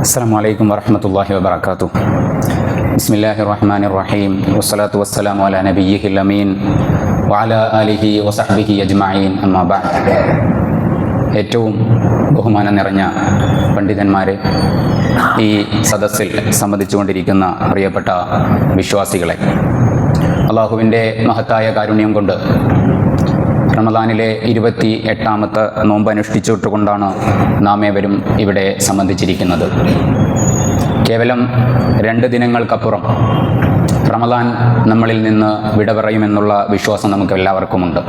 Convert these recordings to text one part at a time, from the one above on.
അസ്സലാമു വറഹ്മത്തുള്ളാഹി വബറകാതുഹു. ബിസ്മില്ലാഹിർ റഹ്മാനിർ റഹീം. വസ്സലാത്തു വസ്സലാമു അലാ നബിയ്യിഹിൽ അമീൻ വഅലാ ആലിഹി വസഹ്ബിഹി അജ്മഈൻ. അമ്മാ ബഅദ്. ഏറ്റവും ബഹുമാനം നിറഞ്ഞ പണ്ഡിതന്മാരെ, ഈ സദസ്സിൽ സംബന്ധിച്ചുകൊണ്ടിരിക്കുന്ന പ്രിയപ്പെട്ട വിശ്വാസികളെ, അള്ളാഹുവിൻ്റെ മഹത്തായ കാരുണ്യം കൊണ്ട് റമദാനിലെ 28ാമത്തെ നോമ്പ് അനുഷ്ഠിച്ചുകൊണ്ടാണ് നാം ഏവരും ഇവിടെ സംബന്ധിച്ചിരിക്കുന്നത്. കേവലം 2 ദിനങ്ങൾക്കപ്പുറം റമദാൻ നമ്മളിൽ നിന്ന് വിട പറയുമെന്നുള്ള വിശ്വാസം നമുക്ക് എല്ലാവർക്കുമുണ്ട്.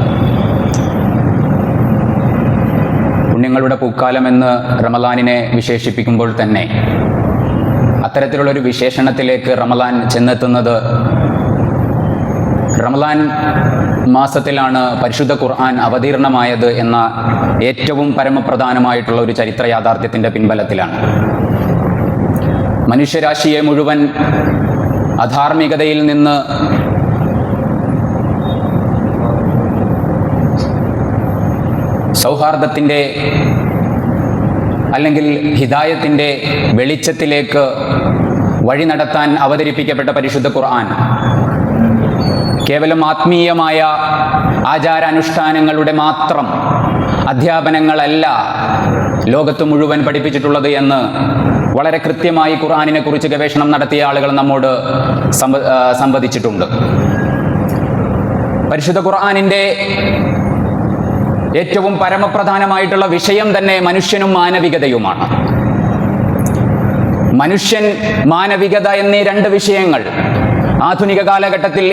പുണ്യങ്ങളുടെ പൂക്കാലമെന്ന് റമദാനിനെ വിശേഷിപ്പിക്കുമ്പോൾ തന്നെ അത്തരത്തിലുള്ളൊരു വിശേഷണത്തിലേക്ക് റമദാൻ ചെന്നെത്തുന്നത് റമദാൻ മാസത്തിലാണ് പരിശുദ്ധ ഖുർആൻ അവതീർണമായത് എന്ന ഏറ്റവും പരമപ്രധാനമായിട്ടുള്ള ഒരു ചരിത്ര യാഥാർത്ഥ്യത്തിൻ്റെ പിൻബലത്തിലാണ്. മനുഷ്യരാശിയെ മുഴുവൻ അധാർമികതയിൽ നിന്ന് സൗഹാർദ്ദത്തിൻ്റെ അല്ലെങ്കിൽ ഹിദായത്തിൻ്റെ വെളിച്ചത്തിലേക്ക് വഴി നടത്താൻ അവതരിപ്പിക്കപ്പെട്ട പരിശുദ്ധ ഖുർആൻ കേവലം ആത്മീയമായ ആചാരാനുഷ്ഠാനങ്ങളുടെ മാത്രം അധ്യാപനങ്ങളല്ല ലോകത്ത് മുഴുവൻ പഠിപ്പിച്ചിട്ടുള്ളത് എന്ന് വളരെ കൃത്യമായി ഖുർആനിനെ കുറിച്ച് ഗവേഷണം നടത്തിയ ആളുകൾ നമ്മോട് സംവദിച്ചിട്ടുണ്ട്. പരിശുദ്ധ ഖുർആനിൻ്റെ ഏറ്റവും പരമപ്രധാനമായിട്ടുള്ള വിഷയം തന്നെ മനുഷ്യനും മാനവികതയുമാണ്. മനുഷ്യൻ, മാനവികത എന്നീ 2 വിഷയങ്ങൾ ആധുനിക കാലഘട്ടത്തിൽ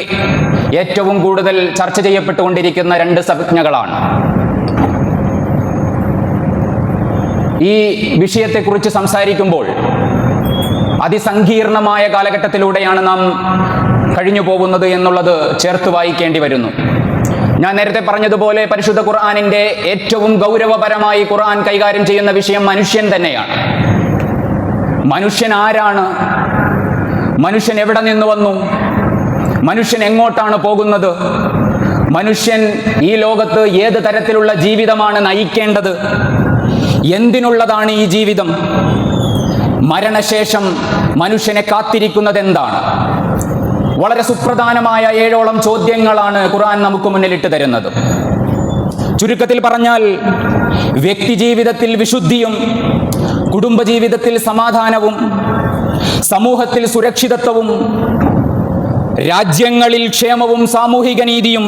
ഏറ്റവും കൂടുതൽ ചർച്ച ചെയ്യപ്പെട്ടുകൊണ്ടിരിക്കുന്ന 2 സംജ്ഞകളാണ്. ഈ വിഷയത്തെക്കുറിച്ച് സംസാരിക്കുമ്പോൾ അതിസങ്കീർണമായ കാലഘട്ടത്തിലൂടെയാണ് നാം കഴിഞ്ഞു പോകുന്നത് എന്നുള്ളത് ചേർത്ത് വായിക്കേണ്ടി വരുന്നു. ഞാൻ നേരത്തെ പറഞ്ഞതുപോലെ പരിശുദ്ധ ഖുർആനിൻ്റെ ഏറ്റവും ഗൗരവപരമായി ഖുർആൻ കൈകാര്യം ചെയ്യുന്ന വിഷയം മനുഷ്യൻ തന്നെയാണ്. മനുഷ്യൻ ആരാണ്? മനുഷ്യൻ എവിടെ നിന്ന് വന്നു? മനുഷ്യൻ എങ്ങോട്ടാണ് പോകുന്നത്? മനുഷ്യൻ ഈ ലോകത്ത് ഏത് തരത്തിലുള്ള ജീവിതമാണ് നയിക്കേണ്ടത്? എന്തിനുള്ളതാണ് ഈ ജീവിതം? മരണശേഷം മനുഷ്യനെ കാത്തിരിക്കുന്നത് എന്താണ്? വളരെ സുപ്രധാനമായ 7ഓളം ചോദ്യങ്ങളാണ് ഖുർആൻ നമുക്ക് മുന്നിലിട്ട് തരുന്നത്. ചുരുക്കത്തിൽ പറഞ്ഞാൽ, വ്യക്തിജീവിതത്തിൽ വിശുദ്ധിയും കുടുംബജീവിതത്തിൽ സമാധാനവും സമൂഹത്തിൽ സുരക്ഷിതത്വവും രാജ്യങ്ങളിൽ ക്ഷേമവും സാമൂഹിക നീതിയും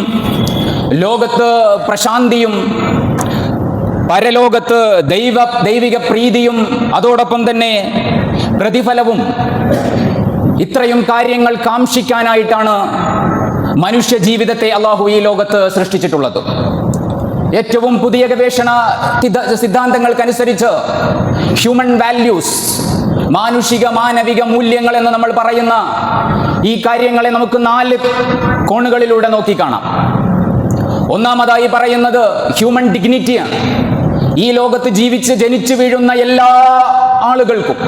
ലോകത്ത് പ്രശാന്തിയും പരലോകത്ത് ദൈവിക പ്രീതിയും അതോടൊപ്പം തന്നെ പ്രതിഫലവും, ഇത്രയും കാര്യങ്ങൾ കാംക്ഷിക്കാനായിട്ടാണ് മനുഷ്യ ജീവിതത്തെ അള്ളാഹു ഈ ലോകത്ത് സൃഷ്ടിച്ചിട്ടുള്ളത്. ഏറ്റവും പുതിയ ഗവേഷണ സിദ്ധാന്തങ്ങൾക്കനുസരിച്ച് ഹ്യൂമൻ വാല്യൂസ്, മാനുഷിക മൂല്യങ്ങൾ എന്ന് നമ്മൾ പറയുന്ന ഈ കാര്യങ്ങളെ നമുക്ക് 4 കോണുകളിലൂടെ നോക്കിക്കാണാം. ഒന്നാമതായി പറയുന്നത് ഹ്യൂമൻ ഡിഗ്നിറ്റിയാണ്. ഈ ലോകത്ത് ജനിച്ചു വീഴുന്ന എല്ലാ ആളുകൾക്കും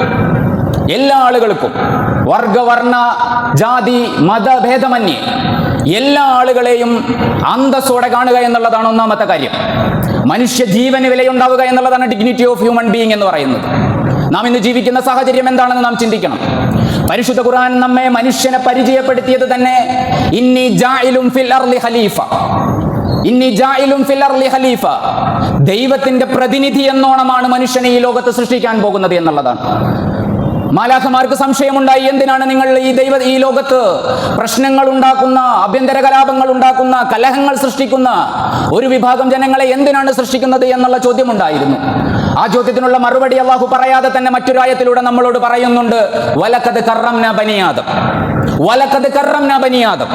വർഗവർണ്ണ ജാതി മതഭേദമന്യേ എല്ലാ ആളുകളെയും അന്തസ്സോടെ കാണുക എന്നുള്ളതാണ് ഒന്നാമത്തെ കാര്യം. മനുഷ്യ ജീവന് വിലയുണ്ടാവുക എന്നുള്ളതാണ് ഡിഗ്നിറ്റി ഓഫ് ഹ്യൂമൻ ബീയിങ് എന്ന് പറയുന്നത്. നാം ഇന്ന് ജീവിക്കുന്ന സാഹചര്യം എന്താണെന്ന് നാം ചിന്തിക്കണം. പരിശുദ്ധ ഖുർആൻ നമ്മെ മനുഷ്യനെ പരിചയപ്പെടുത്തിയത് തന്നെ ഇന്നി ജാഇലുൻ ഫിൽ അർളി ഖലീഫ, ദൈവത്തിന്റെ പ്രതിനിധി എന്നോണമാണ് മനുഷ്യനെ ഈ ലോകത്ത് സൃഷ്ടിക്കാൻ പോകുന്നത് എന്നുള്ളതാണ്. മാലാഖമാർക്ക് സംശയമുണ്ടായി, എന്തിനാണ് നിങ്ങൾ ഈ ലോകത്ത് പ്രശ്നങ്ങൾ ഉണ്ടാക്കുന്ന, ആഭ്യന്തര കലാപങ്ങൾ ഉണ്ടാക്കുന്ന, കലഹങ്ങൾ സൃഷ്ടിക്കുന്ന ഒരു വിഭാഗം ജനങ്ങളെ എന്തിനാണ് സൃഷ്ടിക്കുന്നത് എന്നുള്ള ചോദ്യമുണ്ടായിരുന്നു. ആ ചോദ്യത്തിനുള്ള മറുപടി അല്ലാഹു പറയാതെ തന്നെ മറ്റൊരു ആയത്തിലൂടെ നമ്മളോട് പറയുന്നുണ്ട്, വലഖദ് കറംനാ ബനി ആദം,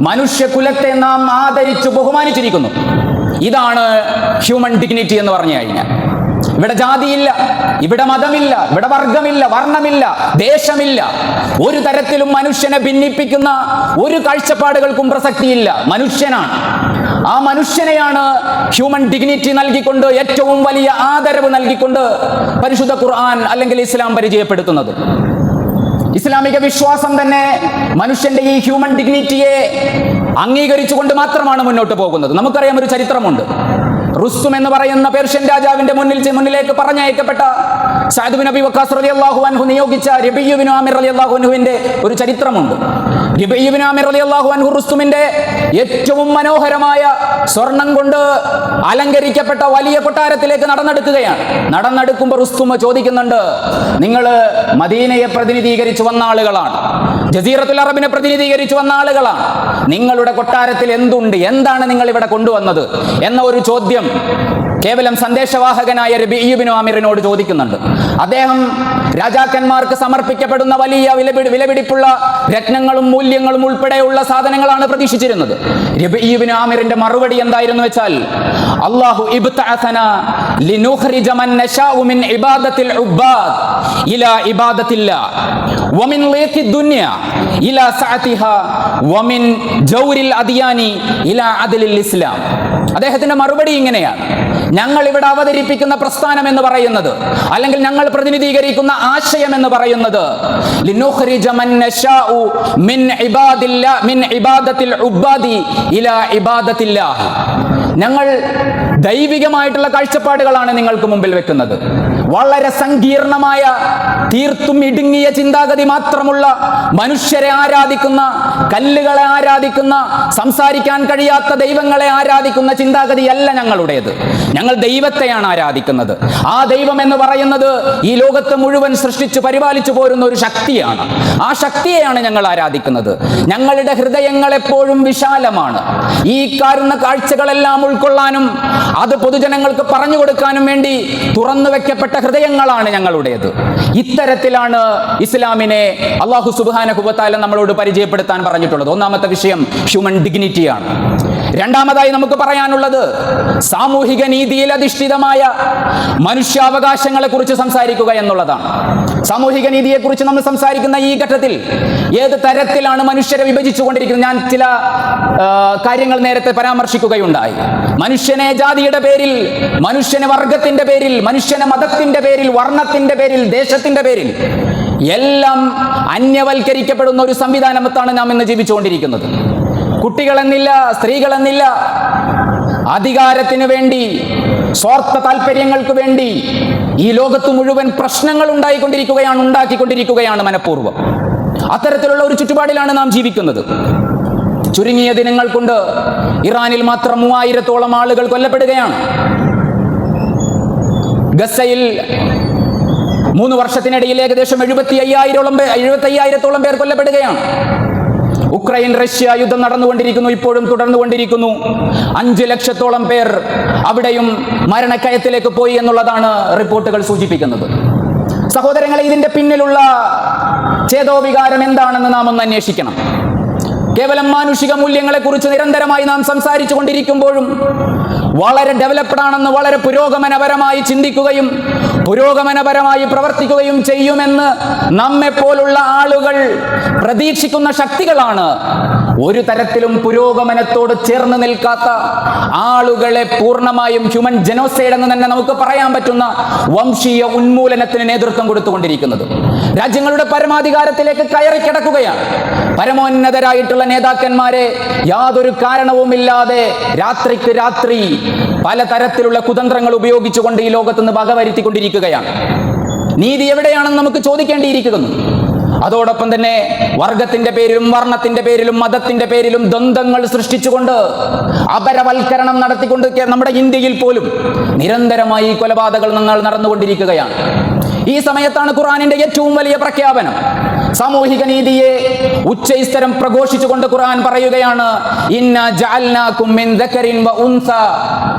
മനുഷ്യകുലത്തെ നാം ആദരിച്ചു ബഹുമാനിച്ചിരിക്കുന്നു. ഇതാണ് ഹ്യൂമൻ ഡിഗ്നിറ്റി എന്ന് പറഞ്ഞു കഴിഞ്ഞാൽ. ഇവിടെ ജാതിയില്ല, ഇവിടെ മതമില്ല, ഇവിടെ വർഗമില്ല, വർണ്ണമില്ല, ദേശമില്ല. ഒരു തരത്തിലും മനുഷ്യനെ ഭിന്നിപ്പിക്കുന്ന ഒരു കാഴ്ചപ്പാടുകൾക്കും പ്രസക്തിയില്ല. മനുഷ്യനാണ്. ആ മനുഷ്യനെയാണ് ഹ്യൂമൻ ഡിഗ്നിറ്റി നൽകിക്കൊണ്ട്, ഏറ്റവും വലിയ ആദരവ് നൽകിക്കൊണ്ട് പരിശുദ്ധ ഖുർആൻ അല്ലെങ്കിൽ ഇസ്ലാം പരിചയപ്പെടുത്തുന്നത്. ഇസ്ലാമിക വിശ്വാസം തന്നെ മനുഷ്യന്റെ ഈ ഹ്യൂമൻ ഡിഗ്നിറ്റിയെ അംഗീകരിച്ചുകൊണ്ട് മാത്രമാണ് മുന്നോട്ട് പോകുന്നത്. നമുക്കറിയാം, ഒരു ചരിത്രമുണ്ട്. റുസ്തും എന്ന് പറയുന്ന പേർഷ്യൻ രാജാവിന്റെ മുന്നിലേക്ക് പറഞ്ഞയക്കപ്പെട്ട സഅദ് ബിൻ അബി വഖാസ് റളിയല്ലാഹു അൻഹു നിയോഗിച്ച റബീഉ ബിൻ ആമിർ റളിയല്ലാഹു അൻഹുവിന്റെ ഒരു ചരിത്രമുണ്ട്. റബീഉ ബിൻ ആമിർ റളിയല്ലാഹു അൻഹു റുസ്തുമിന്റെ ഏറ്റവും മനോഹരമായ സ്വർണം കൊണ്ട് അലങ്കരിക്കപ്പെട്ട വലിയ കൊട്ടാരത്തിലേക്ക് നടന്നെടുക്കുകയാണ്. നടന്നെടുക്കുമ്പോൾ റുസ്തും ചോദിക്കുന്നുണ്ട്, നിങ്ങൾ മദീനയെ പ്രതിനിധീകരിച്ചു വന്ന ആളുകളാണ്, ജസീറത്തുൽ അറബിനെ പ്രതിനിധീകരിച്ചു വന്ന ആളുകളാണ്, നിങ്ങളുടെ കൊട്ടാരത്തിൽ എന്തുണ്ട്, എന്താണ് നിങ്ങൾ ഇവിടെ കൊണ്ടുവന്നത് എന്ന ഒരു ചോദ്യം കേവലം സന്ദേശവാഹകനായ റബീഉ ബിൻ ആമിറിനോട് ചോദിക്കുന്നുണ്ട്. അദ്ദേഹം രാജാക്കന്മാർക്ക് സമർപ്പിക്കപ്പെടുന്ന വലിയ വിലപിടിപ്പുള്ള രത്നങ്ങളും മൂല്യങ്ങളും ഉൾപ്പെടെയുള്ള സാധനങ്ങളാണ് പ്രതീക്ഷിച്ചിരുന്നത്. റബീഉ ബിൻ ആമിറിന്റെ മറുപടി എന്തായിരുന്നു വെച്ചാൽ, അല്ലാഹു ഇബ്തഅസന ലിനുഖ്രിജ മൻ നശാഉ മിൻ ഇബാദത്തിൽ ഉബ്ബാദ് ഇലാ ഇബാദത്തില്ലാ വമിൻ ലീഖി ദുനിയ ഇലാ സഅതിഹാ വമിൻ ജൗരിൽ അദിയാനി ഇലാ അദ്ലിൽ ഇസ്ലാം. അദ്ദേഹത്തിന്റെ മറുപടി ഇങ്ങനെയാണ്, ഞങ്ങൾ ഇവിടെ അവതരിപ്പിക്കുന്ന പ്രസ്ഥാനം എന്ന് പറയുന്നത്, അല്ലെങ്കിൽ ഞങ്ങൾ പ്രതിനിധീകരിക്കുന്ന ആശയം എന്ന് പറയുന്നത്, ലിനുഖ്രിജ മൻ നശാഉ മിൻ ഇബാദത്തിൽ ഉബ്ബാദി ഇലാ ഇബാദത്തില്ലാഹ്. ഞങ്ങൾ ദൈവികമായിട്ടുള്ള കാഴ്ചപ്പാടുകളാണ് നിങ്ങൾക്ക് മുമ്പിൽ വെക്കുന്നത്. വളരെ സങ്കീർണമായ, തീർത്തും ഇടുങ്ങിയ ചിന്താഗതി മാത്രമുള്ള, മനുഷ്യരെ ആരാധിക്കുന്ന, കല്ലുകളെ ആരാധിക്കുന്ന, സംസാരിക്കാൻ കഴിയാത്ത ദൈവങ്ങളെ ആരാധിക്കുന്ന ചിന്താഗതിയല്ല ഞങ്ങളുടേത്. ഞങ്ങൾ ദൈവത്തെയാണ് ആരാധിക്കുന്നത്. ആ ദൈവം എന്ന് പറയുന്നത് ഈ ലോകത്ത് മുഴുവൻ സൃഷ്ടിച്ചു പരിപാലിച്ചു പോരുന്ന ഒരു ശക്തിയാണ്. ആ ശക്തിയെയാണ് ഞങ്ങൾ ആരാധിക്കുന്നത്. ഞങ്ങളുടെ ഹൃദയങ്ങൾ എപ്പോഴും വിശാലമാണ്. ഈ കാണുന്ന കാഴ്ചകളെല്ലാം ഉൾക്കൊള്ളാനും അത് പൊതുജനങ്ങൾക്ക് പറഞ്ഞു കൊടുക്കാനും വേണ്ടി തുറന്നു വെക്കപ്പെട്ട ഹൃദയങ്ങളാണ് ഞങ്ങളുടേത്. ഇത്തരത്തിലാണ് ഇസ്ലാമിനെ അല്ലാഹു സുബ്ഹാനഹു വ തആല നമ്മളോട് പരിചയപ്പെടുത്താൻ പറഞ്ഞിട്ടുള്ളത്. ഒന്നാമത്തെ വിഷയം ഹ്യൂമൻ ഡിഗ്നിറ്റിയാണ്. രണ്ടാമതായി നമുക്ക് പറയാനുള്ളത് സാമൂഹിക നീതിയിൽ അധിഷ്ഠിതമായ മനുഷ്യാവകാശങ്ങളെ കുറിച്ച് സംസാരിക്കുക എന്നുള്ളതാണ്. സാമൂഹിക നീതിയെ കുറിച്ച് നമ്മൾ സംസാരിക്കുന്ന ഈ ഘട്ടത്തിൽ ഏത് തരത്തിലാണ് മനുഷ്യരെ വിഭജിച്ചു കൊണ്ടിരിക്കുന്നത്? ഞാൻ ചില കാര്യങ്ങൾ നേരത്തെ പരാമർശിക്കുകയുണ്ടായി. മനുഷ്യനെ ജാതിയുടെ പേരിൽ, മനുഷ്യനെ വർഗത്തിന്റെ പേരിൽ, മനുഷ്യനെ മതത്തിന്റെ പേരിൽ, വർണ്ണത്തിന്റെ പേരിൽ, ദേശത്തിന്റെ പേരിൽ എല്ലാം അന്യവൽക്കരിക്കപ്പെടുന്ന ഒരു സംവിധാനത്താണ് നാം ഇന്ന് ജീവിച്ചുകൊണ്ടിരിക്കുന്നത്. കുട്ടികളെന്നില്ല, സ്ത്രീകളെന്നില്ല, അധികാരത്തിന് വേണ്ടി, സ്വാർത്ഥ താല്പര്യങ്ങൾക്ക് വേണ്ടി ഈ ലോകത്ത് മുഴുവൻ പ്രശ്നങ്ങൾ ഉണ്ടാക്കിക്കൊണ്ടിരിക്കുകയാണ് മനഃപൂർവ്വം. അത്തരത്തിലുള്ള ഒരു ചുറ്റുപാടിലാണ് നാം ജീവിക്കുന്നത്. ചുരുങ്ങിയ ദിനങ്ങൾ കൊണ്ട് ഇറാനിൽ മാത്രം 3000-ഓളം ആളുകൾ കൊല്ലപ്പെടുകയാണ്. ഗസയിൽ 3 വർഷത്തിനിടയിൽ ഏകദേശം 75,000-ഓളം പേർ കൊല്ലപ്പെടുകയാണ്. ഉക്രൈൻ റഷ്യ യുദ്ധം നടന്നുകൊണ്ടിരിക്കുന്നു, ഇപ്പോഴും തുടർന്നുകൊണ്ടിരിക്കുന്നു. 5 ലക്ഷത്തോളം പേർ അവിടെയും മരണക്കയത്തിലേക്ക് പോയി എന്നുള്ളതാണ് റിപ്പോർട്ടുകൾ സൂചിപ്പിക്കുന്നത്. സഹോദരങ്ങളെ, ഇതിന്റെ പിന്നിലുള്ള ചേതോവികാരം എന്താണെന്ന് നാം ഒന്ന് അന്വേഷിക്കണം. കേവലം മാനുഷിക മൂല്യങ്ങളെ കുറിച്ച് നിരന്തരമായി നാം സംസാരിച്ചു കൊണ്ടിരിക്കുമ്പോഴും വളരെ ഡെവലപ്ഡ് ആണെന്ന്, വളരെ പുരോഗമനപരമായി ചിന്തിക്കുകയും പുരോഗമനപരമായി പ്രവർത്തിക്കുകയും ചെയ്യുമെന്ന് നമ്മെപ്പോലുള്ള ആളുകൾ പ്രതീക്ഷിക്കുന്ന ശക്തികളാണ് ഒരു തരത്തിലും പുരോഗമനത്തോട് ചേർന്ന് നിൽക്കാത്ത ആളുകളെ പൂർണ്ണമായും ഹ്യൂമൻ ജനോസൈഡ് എന്ന് തന്നെ നമുക്ക് പറയാൻ പറ്റുന്ന വംശീയ ഉന്മൂലനത്തിന് നേതൃത്വം കൊടുത്തുകൊണ്ടിരിക്കുന്നത്. രാജ്യങ്ങളുടെ പരമാധികാരത്തിലേക്ക് കയറി കിടക്കുകയാണ്. പരമോന്നതരായിട്ടുള്ള നേതാക്കന്മാരെ യാതൊരു കാരണവുമില്ലാതെ രാത്രിക്ക് രാത്രി പലതരത്തിലുള്ള കുതന്ത്രങ്ങൾ ഉപയോഗിച്ചുകൊണ്ട് ഈ ലോകത്തുനിന്ന് വകവരുത്തിക്കൊണ്ടിരിക്കുകയാണ്. നീതി എവിടെയാണെന്ന് നമുക്ക് ചോദിക്കേണ്ടിയിരിക്കുന്നു. അതോടൊപ്പം തന്നെ വർഗത്തിന്റെ പേരിലും, വർണ്ണത്തിന്റെ പേരിലും, മതത്തിന്റെ പേരിലും ദ്വന്ദ്ങ്ങൾ സൃഷ്ടിച്ചുകൊണ്ട് അപരവൽക്കരണം നടത്തിക്കൊണ്ട് നമ്മുടെ ഇന്ത്യയിൽ പോലും നിരന്തരമായി കൊലപാതകങ്ങൾ നടന്നുകൊണ്ടിരിക്കുകയാണ്. ഈ സമയത്താണ് ഖുർആനിന്റെ ഏറ്റവും വലിയ പ്രഖ്യാപനം. സാമൂഹിക നീതിയെ ഉച്ചസ്ഥരം പ്രഘോഷിച്ചുകൊണ്ട് ഖുർആൻ പറയുകയാണ്, ഇന്നാ ജഅൽനാകും മിൻ ദക്കറിൻ വ ഉൻസ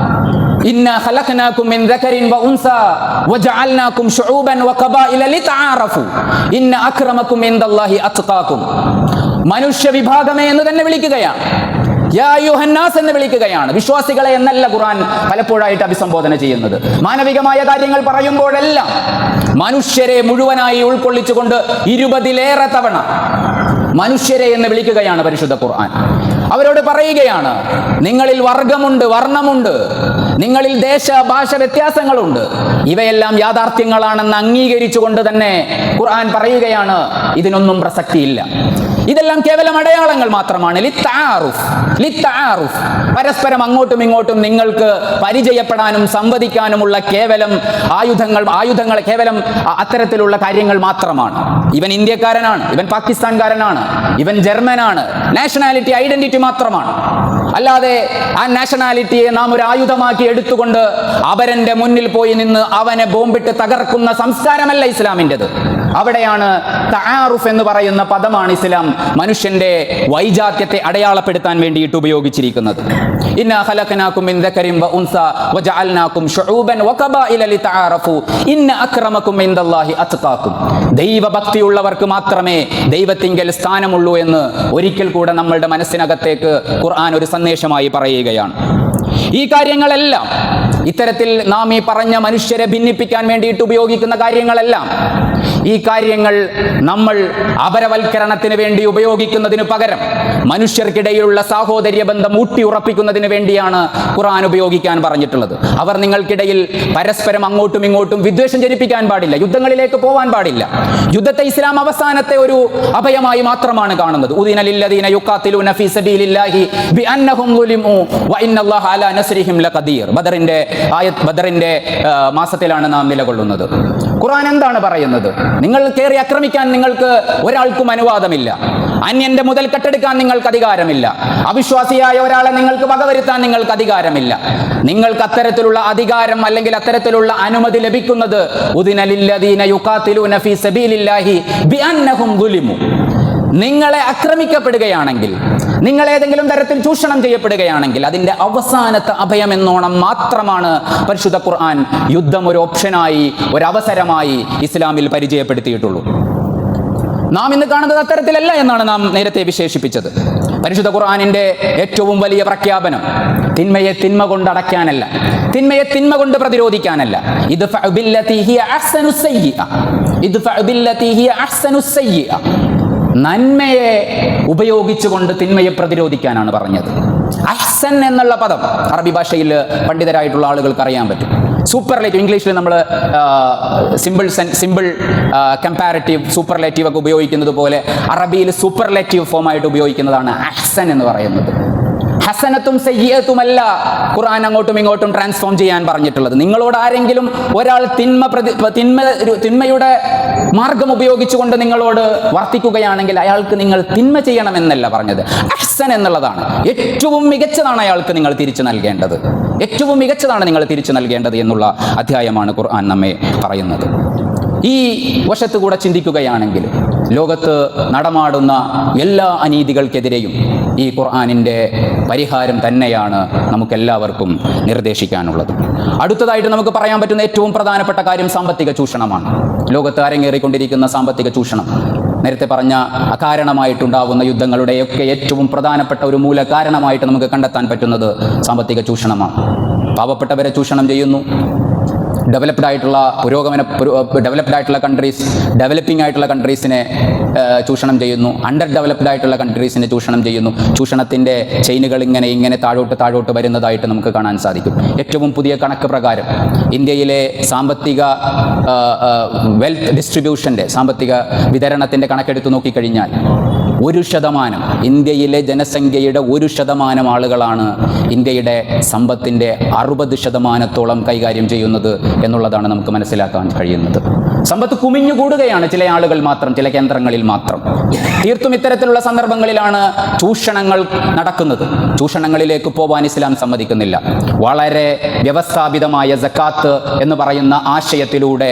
ഇന്നാ ഖലഖനാകും മിൻ ദക്കറിൻ വ ഉൻസ വജഅൽനാകും ശുഊബൻ വ ഖബായില ലിതആറഫു ഇന്ന അക്രമകും ഇൻദല്ലാഹി അത്ഖാകും. മനുഷ്യ വിഭാഗമേ എന്ന് തന്നെ വിളിക്കുകയാണ്. യാ അയ്യുഹന്നാസ് എന്ന് വിളിക്കുകയാണ്. വിശ്വാസികളെ എന്നല്ല ഖുർആൻ പലപ്പോഴായിട്ട് അഭിസംബോധന ചെയ്യുന്നത്. മാനവികമായ കാര്യങ്ങൾ പറയുമ്പോഴെല്ലാം മനുഷ്യരെ മുഴുവനായി ഉൾക്കൊള്ളിച്ചുകൊണ്ട് 20-ലേറെ തവണ മനുഷ്യരെ എന്ന് വിളിക്കുകയാണ് പരിശുദ്ധ ഖുർആൻ. അവരോട് പറയുകയാണ്, നിങ്ങളിൽ വർഗമുണ്ട്, വർണ്ണമുണ്ട്, നിങ്ങളിൽ ദേശ ഭാഷ വ്യത്യാസങ്ങളുണ്ട്. ഇവയെല്ലാം യാഥാർത്ഥ്യങ്ങളാണെന്ന് അംഗീകരിച്ചുകൊണ്ട് തന്നെ ഖുർആൻ പറയുകയാണ്, ഇതിനൊന്നും പ്രസക്തിയില്ല. ഇതെല്ലാം കേവലം അടയാളങ്ങൾ മാത്രമാണ്. ലിത്തആറുഫ്, പരസ്പരം അങ്ങോട്ടും ഇങ്ങോട്ടും നിങ്ങൾക്ക് പരിചയപ്പെടാനും സംവദിക്കാനുമുള്ള കേവലം ആയുധങ്ങൾ കേവലം അത്തരത്തിലുള്ള കാര്യങ്ങൾ മാത്രമാണ്. ഇവൻ ഇന്ത്യക്കാരനാണ്, ഇവൻ പാകിസ്ഥാൻകാരനാണ്, ഇവൻ ജർമ്മനാണ്, നാഷണാലിറ്റി ഐഡന്റിറ്റി മാത്രമാണ്. അല്ലാതെ ആ നാഷണാലിറ്റിയെ നാം ഒരു ആയുധമാക്കി എടുത്തുകൊണ്ട് അവരന്റെ മുന്നിൽ പോയി നിന്ന് അവനെ ബോംബിട്ട് തകർക്കുന്ന സംസ്കാരമല്ല ഇസ്ലാമിൻ്റെത്. അവിടെയാണ് തആറുഫ് എന്ന് പറയുന്ന പദമാണ് ഇസ്ലാം മനുഷ്യന്റെ വൈജാത്യത്തെ അടയാളപ്പെടുത്താൻ വേണ്ടിയിട്ട് ഉപയോഗിച്ചിരിക്കുന്നത്. ഇന്നാ ഖലഖനാകും മിൻ ദക്കരിൻ വ ഉൻസ വജഅൽനാകും ശുഊബൻ വഖബായില ലിതആറഫു ഇന്ന അക്രമകും ഇൻദല്ലാഹി അത്ഖാകും. ദൈവഭക്തിയുള്ളവർക്ക് മാത്രമേ ദൈവത്തിങ്കൽ സ്ഥാനമുള്ളൂ എന്ന് ഒരിക്കൽ കൂടെ നമ്മളുടെ മനസ്സിനകത്തേക്ക് ഖുർആൻ ഒരു സന്ദേശമായി പറയുകയാണ്. ഈ കാര്യങ്ങളെല്ലാം, ഇത്തരത്തിൽ നാം ഈ പറഞ്ഞ മനുഷ്യരെ ഭിന്നിപ്പിക്കാൻ വേണ്ടിയിട്ട് ഉപയോഗിക്കുന്ന കാര്യങ്ങളെല്ലാം, ഈ കാര്യങ്ങൾ നമ്മൾ അപരവൽക്കരണത്തിന് വേണ്ടി ഉപയോഗിക്കുന്നതിന് പകരം മനുഷ്യർക്കിടയിലുള്ള സാഹോദര്യ ബന്ധം ഊട്ടിയുറപ്പിക്കുന്നതിന് വേണ്ടിയാണ് ഖുർആൻ ഉപയോഗിക്കാൻ പറഞ്ഞിട്ടുള്ളത്. അവർ നിങ്ങൾക്കിടയിൽ പരസ്പരം അങ്ങോട്ടും ഇങ്ങോട്ടും വിദ്വേഷം ജനിപ്പിക്കാൻ പാടില്ല, യുദ്ധങ്ങളിലേക്ക് പോവാൻ പാടില്ല. യുദ്ധത്തെ ഇസ്ലാം അവസാനത്തെ ഒരു അഭയമായി മാത്രമാണ് കാണുന്നത്. ഉദീന ലില്ലദീന യുഖാതിലൂന ഫീ സബീലില്ലാഹി ബിഅന്നഹും ളുലിമു വഇന്നല്ലാഹ അലാ നസ്രിഹിം ലഖദീർ. ബദറിന്റെ മാസത്തിലാണ് നാം നിലകൊള്ളുന്നത്. ഖുർആൻ എന്താണ് പറയുന്നത്? നിങ്ങൾ കയറി ആക്രമിക്കാൻ നിങ്ങൾക്ക് ഒരാൾക്കും അനുവാദമില്ല. അന്യന്റെ മുതൽ കെട്ടെടുക്കാൻ നിങ്ങൾക്ക് അധികാരമില്ല. അവിശ്വാസിയായ ഒരാളെ നിങ്ങൾക്ക് വകവരുത്താൻ നിങ്ങൾക്ക് അധികാരമില്ല. നിങ്ങൾക്ക് അത്തരത്തിലുള്ള അധികാരം അല്ലെങ്കിൽ അത്തരത്തിലുള്ള അനുമതി ലഭിക്കുന്നത് ഉദിന ലില്ലദീന യുഖാതിലൂന ഫീ സബീലില്ലാഹി ബിഅന്നഹും ളുലിമു. നിങ്ങളെ ആക്രമിക്കപ്പെടുകയാണെങ്കിൽ, നിങ്ങൾ ഏതെങ്കിലും തരത്തിൽ ചൂഷണം ചെയ്യപ്പെടുകയാണെങ്കിൽ അതിന്റെ അവസാനത്തെ അഭയം എന്നോണം മാത്രമാണ് പരിശുദ്ധ ഖുർആൻ യുദ്ധം ഒരു ഓപ്ഷനായി, ഒരു അവസരമായി ഇസ്ലാമിൽ പരിചയപ്പെടുത്തിയിട്ടുള്ളൂ. നാം ഇന്ന് കാണുന്നത് അത്തരത്തിലല്ല എന്നാണ് നാം നേരത്തെ വിശേഷിപ്പിച്ചത്. പരിശുദ്ധ ഖുർആനിന്റെ ഏറ്റവും വലിയ പ്രഖ്യാപനം തിന്മയെ തിന്മ കൊണ്ട് അടയ്ക്കാനല്ല, തിന്മയെ തിന്മ കൊണ്ട് പ്രതിരോധിക്കാനല്ല. ഇദ്ഫഉ ബില്ലതി ഹിയ അഹ്സനു സയ്യിഅ, ഇദ്ഫഉ ബില്ലതി ഹിയ അഹ്സനു സയ്യിഅ. നന്മയെ ഉപയോഗിച്ചുകൊണ്ട് തിന്മയെ പ്രതിരോധിക്കാനാണ് പറഞ്ഞത്. അഹ്സൻ എന്നുള്ള പദം അറബി ഭാഷയിൽ പണ്ഡിതരായിട്ടുള്ള ആളുകൾക്ക് അറിയാൻ പറ്റും. സൂപ്പർലേറ്റീവ്, ഇംഗ്ലീഷിൽ നമ്മൾ സിമ്പിൾ കമ്പാരിറ്റീവ് സൂപ്പർലേറ്റീവ് ഒക്കെ ഉപയോഗിക്കുന്നത് പോലെ അറബിയിൽ സൂപ്പർലേറ്റീവ് ഫോമായിട്ട് ഉപയോഗിക്കുന്നതാണ് അഹ്സൻ എന്ന് പറയുന്നത്. ഹസനത്തും സയ്യിഅത്തുമല്ല ഖുർആൻ അങ്ങോട്ടും ഇങ്ങോട്ടും ട്രാൻസ്ഫോം ചെയ്യാൻ പറഞ്ഞിട്ടുള്ളത്. നിങ്ങളോട് ആരെങ്കിലും ഒരാൾ തിന്മയുടെ മാർഗം ഉപയോഗിച്ചുകൊണ്ട് നിങ്ങളോട് വർത്തിക്കുകയാണെങ്കിൽ അയാൾക്ക് നിങ്ങൾ തിന്മ ചെയ്യണമെന്നല്ല പറഞ്ഞത്, അഹ്സൻ എന്നുള്ളതാണ്. ഏറ്റവും മികച്ചതാണ് അയാൾക്ക് നിങ്ങൾ തിരിച്ചു നൽകേണ്ടത്, ഏറ്റവും മികച്ചതാണ് നിങ്ങൾ തിരിച്ചു നൽകേണ്ടത് എന്നുള്ള അധ്യായമാണ് ഖുർആൻ നമ്മെ പറയുന്നത്. ഈ വശത്ത് കൂടെ ചിന്തിക്കുകയാണെങ്കിൽ ലോകത്ത് നടമാടുന്ന എല്ലാ അനീതികൾക്കെതിരെയും ഈ ഖുർആനിൻ്റെ പരിഹാരം തന്നെയാണ് നമുക്കെല്ലാവർക്കും നിർദ്ദേശിക്കാനുള്ളത്. അടുത്തതായിട്ട് നമുക്ക് പറയാൻ പറ്റുന്ന ഏറ്റവും പ്രധാനപ്പെട്ട കാര്യം സാമ്പത്തിക ചൂഷണമാണ്. ലോകത്ത് അരങ്ങേറിക്കൊണ്ടിരിക്കുന്ന സാമ്പത്തിക ചൂഷണം, നേരത്തെ പറഞ്ഞ അകാരണമായിട്ടുണ്ടാവുന്ന യുദ്ധങ്ങളുടെയൊക്കെ ഏറ്റവും പ്രധാനപ്പെട്ട ഒരു മൂല കാരണമായിട്ട് നമുക്ക് കണ്ടെത്താൻ പറ്റുന്നത് സാമ്പത്തിക ചൂഷണമാണ്. പാവപ്പെട്ടവരെ ചൂഷണം ചെയ്യുന്നു. ഡെവലപ്ഡ് ആയിട്ടുള്ള കൺട്രീസ് ഡെവലപ്പിംഗ് ആയിട്ടുള്ള കൺട്രീസിനെ ചൂഷണം ചെയ്യുന്നു. അണ്ടർ ഡെവലപ്ഡ് ആയിട്ടുള്ള കൺട്രീസിനെ ചൂഷണം ചെയ്യുന്നു. ചൂഷണത്തിൻ്റെ ചെയിനുകൾ ഇങ്ങനെ താഴോട്ട് വരുന്നതായിട്ട് നമുക്ക് കാണാൻ സാധിക്കും. ഏറ്റവും പുതിയ കണക്ക് പ്രകാരം ഇന്ത്യയിലെ സാമ്പത്തിക വെൽത്ത് ഡിസ്ട്രിബ്യൂഷൻ്റെ, സാമ്പത്തിക വിതരണത്തിൻ്റെ കണക്കെടുത്ത് നോക്കിക്കഴിഞ്ഞാൽ 1%, ഇന്ത്യയിലെ ജനസംഖ്യയുടെ 1% ആളുകളാണ് ഇന്ത്യയുടെ സമ്പത്തിൻ്റെ 60% കൈകാര്യം ചെയ്യുന്നത് എന്നുള്ളതാണ് നമുക്ക് മനസ്സിലാക്കാൻ കഴിയുന്നത്. സമ്പത്ത് കുമിഞ്ഞുകൂടുകയാണ് ചില ആളുകൾ മാത്രം, ചില കേന്ദ്രങ്ങളിൽ മാത്രം. തീർത്തും ഇത്തരത്തിലുള്ള സന്ദർഭങ്ങളിലാണ് ചൂഷണങ്ങൾ നടക്കുന്നത്. ചൂഷണങ്ങളിലേക്ക് പോവാൻ ഇസ്ലാം സമ്മതിക്കുന്നില്ല. വളരെ വ്യവസ്ഥാപിതമായ സക്കാത്ത് എന്ന് പറയുന്ന ആശയത്തിലൂടെ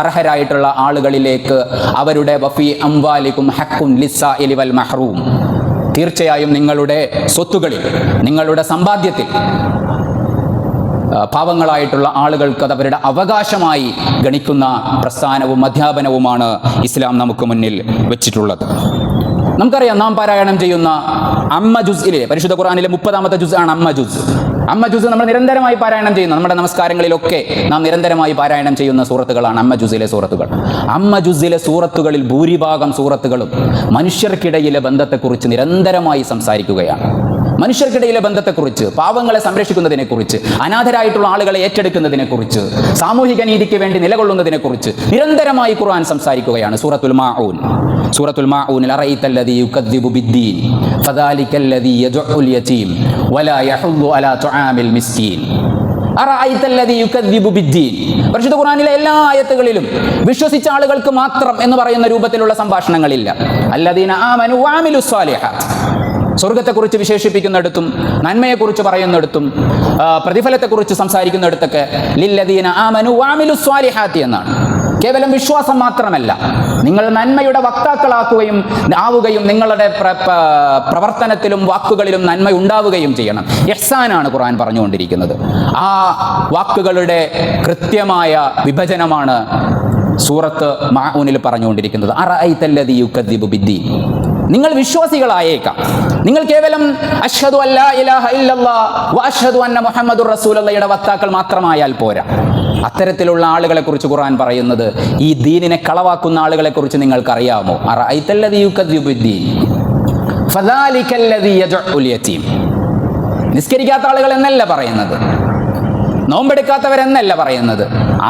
അർഹരായിട്ടുള്ള ആളുകളിലേക്ക് അവരുടെ വഫി അംവാലികും ഹഖ്ഖുൻ ലിസ്സാഇലി വൽ മഹ്റൂം, തീർച്ചയായും നിങ്ങളുടെ സ്വത്തുകളിൽ, നിങ്ങളുടെ സമ്പാദ്യത്തിൽ പാവങ്ങളായിട്ടുള്ള ആളുകൾക്ക് അത് അവരുടെ അവകാശമായി ഗണിക്കുന്ന പ്രസ്ഥാനവും അധ്യാപനവുമാണ് ഇസ്ലാം നമുക്ക് മുന്നിൽ വെച്ചിട്ടുള്ളത്. നമുക്കറിയാം, നാം പാരായണം ചെയ്യുന്ന അമ്മ ജുസിലെ, പരിശുദ്ധ ഖുർആനിലെ 30-ാമത്തെ ജുസാണ് അമ്മ ജുസ്. അമ്മ ജുസ് നമ്മൾ നിരന്തരമായി പാരായണം ചെയ്യുന്ന, നമ്മുടെ നമസ്കാരങ്ങളിലൊക്കെ നാം നിരന്തരമായി പാരായണം ചെയ്യുന്ന സൂറത്തുകളാണ് അമ്മ ജുസിലെ സൂറത്തുകൾ. അമ്മ ജുസിലെ സൂറത്തുകളിൽ ഭൂരിഭാഗം സൂറത്തുകളും മനുഷ്യർക്കിടയിലെ ബന്ധത്തെക്കുറിച്ച് നിരന്തരമായി സംസാരിക്കുകയാണ്. മനുഷ്യർക്കിടയിലെ ബന്ധത്തെക്കുറിച്ച്, പാവങ്ങളെ സംരക്ഷിക്കുന്നതിനെക്കുറിച്ച്, അനാഥരായിട്ടുള്ള ആളുകളെ ഏറ്റെടുക്കുന്നതിനെക്കുറിച്ച്, സാമൂഹിക നീതിക്ക് വേണ്ടി നിലകൊള്ളുന്നതിനെക്കുറിച്ച് നിരന്തരമായി ഖുർആൻ സംസാരിക്കുകയാണ്. സൂറത്തുൽ മാഊനിൽ അറഅയ്തല്ലദീ യുകദ്ദിബു ബിദ്ദീൻ ഫദാലിക്കല്ലദീ യദ്ഉൽ യതീം വലാ യഹുദ്ദു അലാ തുആമിൽ മിസ്കീൻ. പരിശുദ്ധ ഖുർആനിലെ എല്ലാ ആയത്തുകളിലും വിശ്വസിച്ച ആളുകൾക്ക് മാത്രം എന്ന് പറയുന്ന രൂപത്തിലുള്ള സംഭാഷണങ്ങളില്ല. അല്ലദീന ആമനു വഅമിലുസ് സാലിഹാത്ത്. സ്വർഗത്തെക്കുറിച്ച് വിശേഷിപ്പിക്കുന്നിടത്തും നന്മയെക്കുറിച്ച് പറയുന്നിടത്തും പ്രതിഫലത്തെക്കുറിച്ച് സംസാരിക്കുന്നിടത്തൊക്കെ ലില്ലദീന ആമനു വഅമിലുസ് സാലിഹാത്തി എന്നാണ്. കേവലം വിശ്വാസം മാത്രമല്ല, നിങ്ങൾ നന്മയുടെ വക്താക്കളാക്കുകയും ആവുകയും നിങ്ങളുടെ പ്രവർത്തനത്തിലും വാക്കുകളിലും നന്മ ഉണ്ടാവുകയും ചെയ്യണം. ഇഹ്സാനാണ് ഖുർആൻ പറഞ്ഞുകൊണ്ടിരിക്കുന്നത്. ആ വാക്കുകളുടെ കൃത്യമായ വിഭജനമാണ് സൂറത്ത് മാഊനിൽ പറഞ്ഞുകൊണ്ടിരിക്കുന്നത്. അറഅയ്തല്ലദീ യുകദ്ദിബു ബിദ്ദീൻ. നിങ്ങൾ വിശ്വാസികളായേക്കാം, നിങ്ങൾ കേവലം അഷ്ഹദു അല്ലാ ഇലാഹ ഇല്ലല്ലാഹ് വ അഷ്ഹദു അന്ന മുഹമ്മദുർ റസൂലുള്ളാഹിയുടെ വക്താക്കൾ മാത്രമായാൽ പോരാ. അത്തരത്തിലുള്ള ആളുകളെ കുറിച്ച് ഖുർആൻ പറയുന്നത്, ഈ ദീനിനെ കളവാക്കുന്ന ആളുകളെ കുറിച്ച് നിങ്ങൾക്കറിയാമോ? അറഅയ്തല്ലദീ യുകദ്ദിബു ബിദ്ദീൻ ഫദാലിക്കല്ലദീ യദ്ഉൽ യതീം. നിസ്കരിക്കാത്ത ആളുകൾ എന്നല്ല പറയുന്നത്, നോമ്പെടുക്കാത്തവരെന്നല്ല പറയുന്നത്.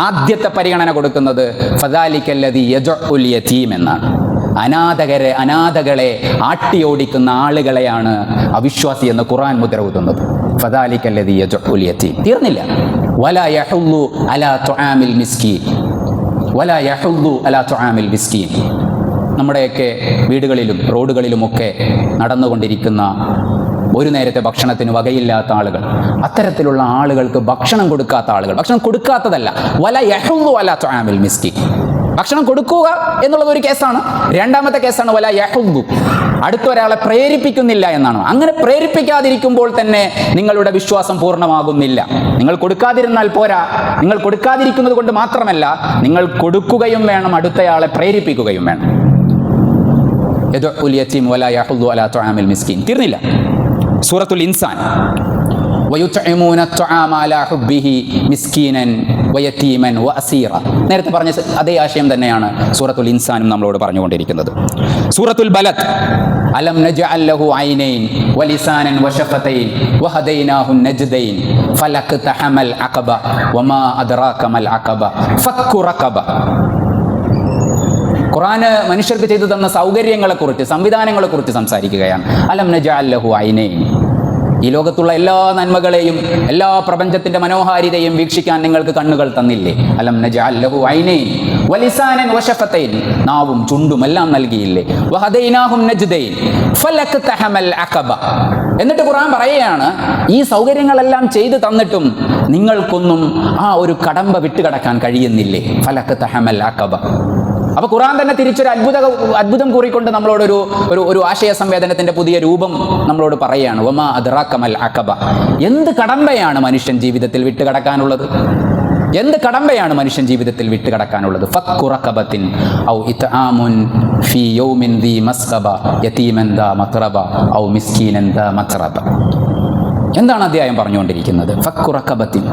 ആദ്യത്തെ പരിഗണന കൊടുക്കുന്നത് ഫദാലിക്കല്ലദീ യദ്ഉൽ യതീം എന്നാണ്. അനാഥകളെ ആട്ടിയോടിക്കുന്ന ആളുകളെയാണ് അവിശ്വാസി എന്ന് ഖുർആൻ മുദ്ര കുത്തുന്നത്. ഫദാലിക്കല്ലദീ യദ്ഉൽ യതീം. തീർന്നില്ല. വലാ യഹുദ്ദു അലാ തുആമിൽ മിസ്കീൻ. വലാ യഹുദ്ദു അലാ തുആമിൽ മിസ്കീൻ. നമ്മുടെയൊക്കെ വീടുകളിലും റോഡുകളിലുമൊക്കെ നടന്നുകൊണ്ടിരിക്കുന്ന ഒരു നേരത്തെ ഭക്ഷണത്തിന് വകയില്ലാത്ത ആളുകൾ, അത്തരത്തിലുള്ള ആളുകൾക്ക് ഭക്ഷണം കൊടുക്കാത്ത ആളുകൾ, ഭക്ഷണം കൊടുക്കാത്തതല്ല, വലാ യഹുദ്ദു അലാ തുആമിൽ മിസ്കീൻ. ഭക്ഷണം കൊടുക്കുക എന്നുള്ളത് ഒരു കേസാണ്. രണ്ടാമത്തെ കേസാണ് വലാ യഹുദ്ദു, അടുത്തൊരാളെ പ്രേരിപ്പിക്കുന്നില്ല എന്നാണ്. അങ്ങനെ പ്രേരിപ്പിക്കാതിരിക്കുമ്പോൾ തന്നെ നിങ്ങളുടെ വിശ്വാസം പൂർണ്ണമാകുന്നില്ല. നിങ്ങൾ കൊടുക്കാതിരുന്നാൽ പോരാ, നിങ്ങൾ കൊടുക്കാതിരിക്കുന്നത് കൊണ്ട് മാത്രമല്ല, നിങ്ങൾ കൊടുക്കുകയും വേണം, അടുത്തയാളെ പ്രേരിപ്പിക്കുകയും വേണം. യദ്ഉൽ യതീം വലാ യഹുദ്ദു അലാ തുആമിൽ മിസ്കീൻ. തീർന്നില്ല. സൂറത്തുൽ ഇൻസാൻ വയുത്ഇമൂന അത്അമ അലാ ഹുബ്ബിഹി മിസ്കീനൻ വയതീമൻ വഅസീറ. നേരത്തെ പറഞ്ഞ അതേ ആശയം തന്നെയാണ് സൂറത്തുൽ ഇൻസാനും നമ്മളോട് പറഞ്ഞുകൊണ്ടിരിക്കുന്നത്. സൂറത്തുൽ ബലദ് അലം നജ്അൽ ലഹു ഐനൈൻ വലിസാനൻ വശഫതൈൻ വഹദൈനാഹു നജ്ദൈൻ ഫലഖ്തഹമൽ അഖബ വമാ അദ്റാക മൽ അഖബ ഫക്കു റഖബ. ഖുർആന് മനുഷ്യർക്ക് ചെയ്തു തന്ന സൗകര്യങ്ങളെക്കുറിച്ച്, സംവിധാനങ്ങളെക്കുറിച്ച് സംസാരിക്കുകയാണ്. അലം നജ്അൽ ലഹു ഐനൈൻ. ഈ ലോകത്തുള്ള എല്ലാ നന്മകളെയും എല്ലാ പ്രപഞ്ചത്തിന്റെ മനോഹാരിതയും വീക്ഷിക്കാൻ നിങ്ങൾക്ക് കണ്ണുകൾ തന്നില്ലേ? അലം നജ്അൽ ലഹു ഐനൈൻ വലിസാനൻ വശഫതൈൻ. നാവും ചുണ്ടും എല്ലാം നൽകിയില്ലേ? വഹദൈനാഹും നജ്ദൈൻ ഫലഖ്തഹമൽ അഖബ. എന്നിട്ട് ഖുർആൻ പറയുകയാണ്, ഈ സൗകര്യങ്ങളെല്ലാം ചെയ്തു തന്നിട്ടും നിങ്ങൾക്കൊന്നും ആ ഒരു കടമ്പ വിട്ടുകടക്കാൻ കഴിയുന്നില്ലേ? ഫലഖ്തഹമൽ അഖബ. അപ്പൊ ഖുർആൻ തന്നെ തിരിച്ചൊരു അത്ഭുതം കൂറിക്കൊണ്ട് നമ്മളോടൊരു ഒരു ആശയ സംവേദനത്തിന്റെ പുതിയ രൂപം നമ്മളോട് പറയുകയാണ്. വമാ അദ്റാക മൽ അഖബ. എന്ത് കടമ്പയാണ് മനുഷ്യൻ ജീവിതത്തിൽ വിട്ടുകടക്കാനുള്ളത്? എന്ത് കടമ്പയാണ് മനുഷ്യൻ ജീവിതത്തിൽ വിട്ടുകടക്കാനുള്ളത്? ഫക്കു റഖബത്തിൻ ഔ ഇത്ആമുൻ ഫീ യൗമിൻ ദീ മസ്ഖബ യതീമൻ ദാ മത്റബ ഔ മിസ്കീനൻ ദാ മത്റബ. എന്താണ് അധ്യായം പറഞ്ഞുകൊണ്ടിരിക്കുന്നത്? ഫക്കു റഖബത്തിൻ.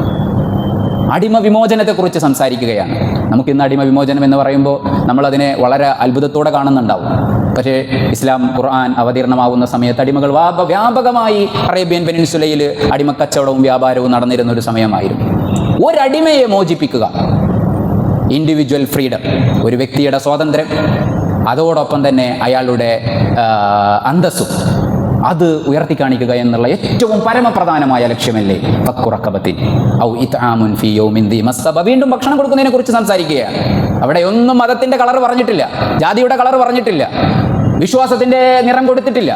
അടിമ വിമോചനത്തെക്കുറിച്ച് സംസാരിക്കുകയാണ്. നമുക്കിന്ന് അടിമ വിമോചനം എന്ന് പറയുമ്പോൾ നമ്മളതിനെ വളരെ അത്ഭുതത്തോടെ കാണുന്നുണ്ടാവും. പക്ഷേ ഇസ്ലാം ഖുർആൻ അവതീർണമാവുന്ന സമയത്ത് അടിമകൾ വ്യാപകമായി അറേബ്യൻ പെനിൻസുലയിൽ അടിമക്കച്ചവടവും വ്യാപാരവും നടന്നിരുന്ന ഒരു സമയമായിരുന്നു. ഒരടിമയെ മോചിപ്പിക്കുക, ഇൻഡിവിജ്വൽ ഫ്രീഡം, ഒരു വ്യക്തിയുടെ സ്വാതന്ത്ര്യം, അതോടൊപ്പം തന്നെ അയാളുടെ അന്തസ്സും അത് ഉയർത്തിക്കാണിക്കുക എന്നുള്ള ഏറ്റവും പരമപ്രധാനമായ ലക്ഷ്യമല്ലേ ഫക്കു റഖബത്തിൻ ഔ ഇത്ആമുൻ ഫീ യൗമിൻ ദീ മസ്ഖബ. വീണ്ടും ഭക്ഷണം കൊടുക്കുന്നതിനെ കുറിച്ച് സംസാരിക്കുകയാണ്. അവിടെ ഒന്നും മതത്തിന്റെ കളർ പറഞ്ഞിട്ടില്ല, ജാതിയുടെ കളർ പറഞ്ഞിട്ടില്ല, വിശ്വാസത്തിന്റെ നിറം കൊടുത്തിട്ടില്ല.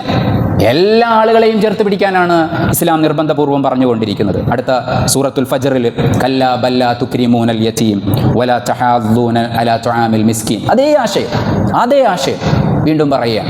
എല്ലാ ആളുകളെയും ചേർത്ത് പിടിക്കാനാണ് ഇസ്ലാം നിർബന്ധപൂർവ്വം പറഞ്ഞുകൊണ്ടിരിക്കുന്നത്. അടുത്ത സൂറത്തുൽ ഫജ്റിൽ കല്ലാ ബല്ലാ തുക്രിമൂനൽ യതീം വലാ തഹാദ്ദൂന അലാ തുആമിൽ മിസ്കീൻ. അതേ ആശയം വീണ്ടും പറയുക.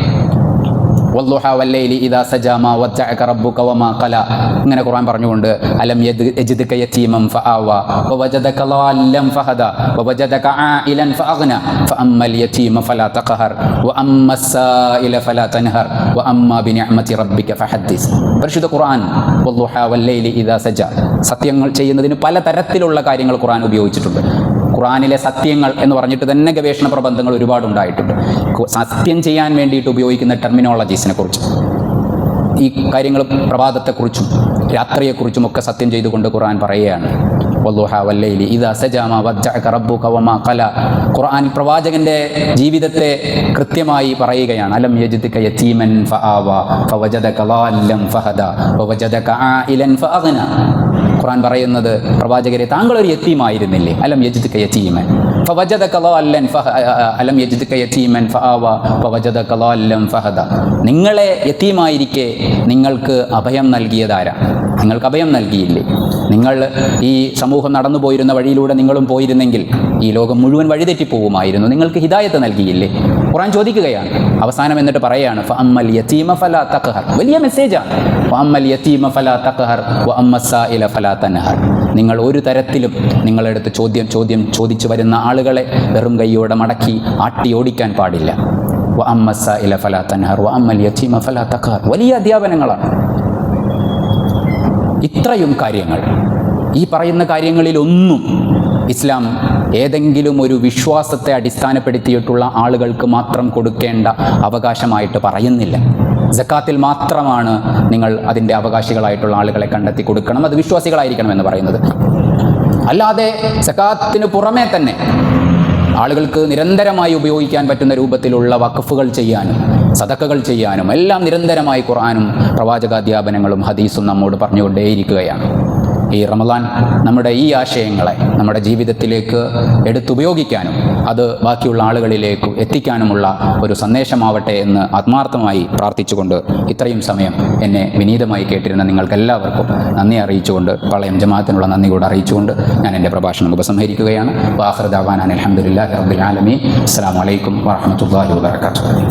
വദ്ദുഹാ വല്ലൈലി ഇദാ സജാ മാ വദ്ദഅക റബ്ബുക വമാ ഖലാ. ഇങ്ങനെ ഖുർആൻ പറഞ്ഞുകൊണ്ട് അലം യജ്ദക യതീമൻ ഫആവാ വവജദക ളാല്ലൻ ഫഹദാ വവജദക ആയിലൻ ഫഅഗ്നാ ഫഅമ്മൽ യതീമ ഫലാ തഖഹർ വഅമ്മസ് സായില ഫലാ തൻഹർ വഅമ്മാ ബിനിഅമതി റബ്ബിക ഫഹദ്ദിസ്. പരിശുദ്ധ ഖുർആൻ വദ്ദുഹാ വല്ലൈലി ഇദാ സജാ, സത്യങ്ങൾ ചെയ്യുന്നതിന് പല തരത്തിലുള്ള കാര്യങ്ങൾ ഖുർആൻ ഉപയോഗിച്ചിട്ടുണ്ട്. ഖുർആനിലെ സത്യങ്ങൾ എന്ന് പറഞ്ഞിട്ട് തന്നെ ഗവേഷണ പ്രബന്ധങ്ങൾ ഒരുപാടുണ്ടായിട്ടുണ്ട്. സത്യം ചെയ്യാൻ വേണ്ടിയിട്ട് ഉപയോഗിക്കുന്ന ടെർമിനോളജീസിനെ കുറിച്ച്. ഈ കാര്യങ്ങൾ പ്രഭാതത്തെക്കുറിച്ചും രാത്രിയെക്കുറിച്ചും ഒക്കെ സത്യം ചെയ്തുകൊണ്ട് ഖുർആൻ പറയുകയാണ്. ഖുർആൻ പ്രവാചകന്റെ ജീവിതത്തെ കൃത്യമായി പറയുകയാണ്. അലം യജിദ്ക യതീമൻ ഫആവ ഫവജദക ളാല്ലൻ ഫഹദ വവജദക ആയിലൻ ഫഅഗ്ന. ഖുർആൻ പറയുന്നത്, പ്രവാചകരെ, താങ്കൾ ഒരു യതീമായിരുന്നില്ലേ? അലം യജിദ്ക യതീമൻ ഫവജദക ളാല്ലൻ അലം യജിദ്ക യതീമൻ ഫആവ ഫവജദക ളാല്ലൻ ഫഹദ. നിങ്ങളെ യതീമായിരിക്കെ നിങ്ങൾക്ക് അഭയം നൽകിയതാരാ? നിങ്ങൾക്ക് അഭയം നൽകിയില്ലേ? നിങ്ങൾ ഈ സമൂഹം നടന്നു പോയിരുന്ന വഴിയിലൂടെ നിങ്ങളും പോയിരുന്നെങ്കിൽ ഈ ലോകം മുഴുവൻ വഴിതെറ്റിപ്പോകുമായിരുന്നു. നിങ്ങൾക്ക് ഹിദായത്ത് നൽകിയില്ലേ? ഖുർആൻ ചോദിക്കുകയാണ്. അവസാനം എന്നിട്ട് പറയുകയാണ്, ഫഅമ്മൽ യതീമ ഫലാ തഖ്ഹർ. വലിയ മെസ്സേജാണ്. ഫഅമ്മൽ യതീമ ഫലാ തഖ്ഹർ വഅമ്മസ്സായില ഫലാ തൻഹർ. നിങ്ങൾ ഒരു തരത്തിലും നിങ്ങളെടുത്ത് ചോദിച്ചു വരുന്ന ആളുകളെ വെറും കൈയോടെ മടക്കി ആട്ടി ഓടിക്കാൻ പാടില്ല. വഅമ്മസ്സായില ഫലാ തൻഹർ വഅമ്മൽ യതീമ ഫലാ തഖ്ഹർ. വലിയ അധ്യാപനങ്ങളാണ്. ഇത്രയും കാര്യങ്ങൾ, ഈ പറയുന്ന കാര്യങ്ങളിലൊന്നും ഇസ്ലാം ഏതെങ്കിലും ഒരു വിശ്വാസത്തെ അടിസ്ഥാനപ്പെടുത്തിയിട്ടുള്ള ആളുകൾക്ക് മാത്രം കൊടുക്കേണ്ട അവകാശമായിട്ട് പറയുന്നില്ല. സക്കാത്തിൽ മാത്രമാണ് നിങ്ങൾ അതിൻ്റെ അവകാശികളായിട്ടുള്ള ആളുകളെ കണ്ടെത്തി കൊടുക്കണം, അത് വിശ്വാസികളായിരിക്കണം എന്ന് പറയുന്നത്. അല്ലാതെ സക്കാത്തിന് പുറമേ തന്നെ ആളുകൾക്ക് നിരന്തരമായി ഉപയോഗിക്കാൻ പറ്റുന്ന രൂപത്തിലുള്ള വഖഫുകൾ ചെയ്യാനും സദക്കകൾ ചെയ്യാനും എല്ലാം നിരന്തരമായി ഖുർആനും പ്രവാചകാധ്യാപനങ്ങളും ഹദീസും നമ്മോട് പറഞ്ഞുകൊണ്ടേയിരിക്കുകയാണ്. ഈ റമദാൻ നമ്മുടെ ഈ ആശയങ്ങളെ നമ്മുടെ ജീവിതത്തിലേക്ക് എടുത്തുപയോഗിക്കാനും അത് ബാക്കിയുള്ള ആളുകളിലേക്ക് എത്തിക്കാനുമുള്ള ഒരു സന്ദേശമാവട്ടെ എന്ന് ആത്മാർത്ഥമായി പ്രാർത്ഥിച്ചുകൊണ്ട് ഇത്രയും സമയം എന്നെ വിനീതമായി കേട്ടിരുന്ന നിങ്ങൾക്കെല്ലാവർക്കും നന്ദി അറിയിച്ചുകൊണ്ട്, പാളയം ജമാഅത്തിനുള്ള നന്ദി കൂടെ അറിയിച്ചുകൊണ്ട് ഞാൻ എൻ്റെ പ്രഭാഷണം ഉപസംഹരിക്കുകയാണ്. വആഖിറു ദഅ്വാനാ അൽഹംദുലില്ലാഹി റബ്ബിൽ ആലമീൻ. അസ്സലാമു അലൈക്കും വറഹ്മത്തുള്ളാഹി വബറകാതുഹു.